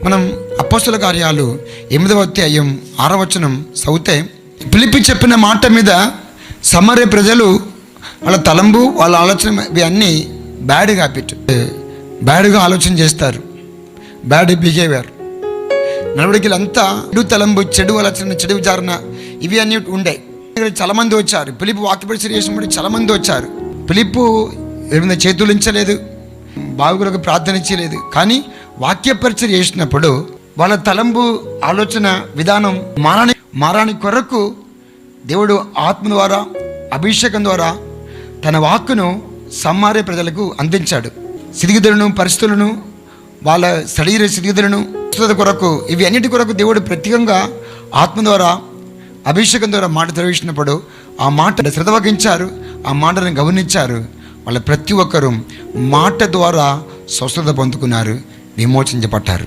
మనం అపోస్తల కార్యాలు 8వ అధ్యాయం 6వ వచనం చదివితే, ఫిలిప్పి చెప్పిన మాట మీద సమరయ ప్రజలు వాళ్ళ తలంబు, వాళ్ళ ఆలోచన ఇవి అన్నీ బ్యాడ్గా ఆలోచన చేస్తారు. బ్యాడ్ బిహేవియర్, నడవడికలు అంతా చెడు తలంబు, చెడు ఆలోచన, చెడు విచారణ ఇవి అన్నీ ఉండే. చాలామంది వచ్చారు. ఫిలిప్పు వాక్య పరిచర్య చేసినప్పుడు చాలామంది వచ్చారు. ఫిలిప్పు ఏమైనా చేతులించలేదు, బాగులకు ప్రార్థన చేయలేదు. కానీ వాక్య పరిచర్య చేసినప్పుడు వాళ్ళ తలంబు, ఆలోచన విధానం మారాని కొరకు దేవుడు ఆత్మ ద్వారా, అభిషేకం ద్వారా తన వాక్కును సమార్య ప్రజలకు అందించాడు. సిరిగిదలను, పరిస్థితులను, వాళ్ళ శరీర సిరిగిదలను కొరకు, ఇవి అన్నిటి కొరకు దేవుడు ప్రత్యేకంగా ఆత్మ ద్వారా, అభిషేకం ద్వారా మాట తెలియజేసినప్పుడు ఆ మాట శ్రద్ధ వహించారు, ఆ మాటను గమనించారు. వాళ్ళ ప్రతి ఒక్కరూ మాట ద్వారా స్వస్థత పొందుకున్నారు, విమోచించబడ్డారు.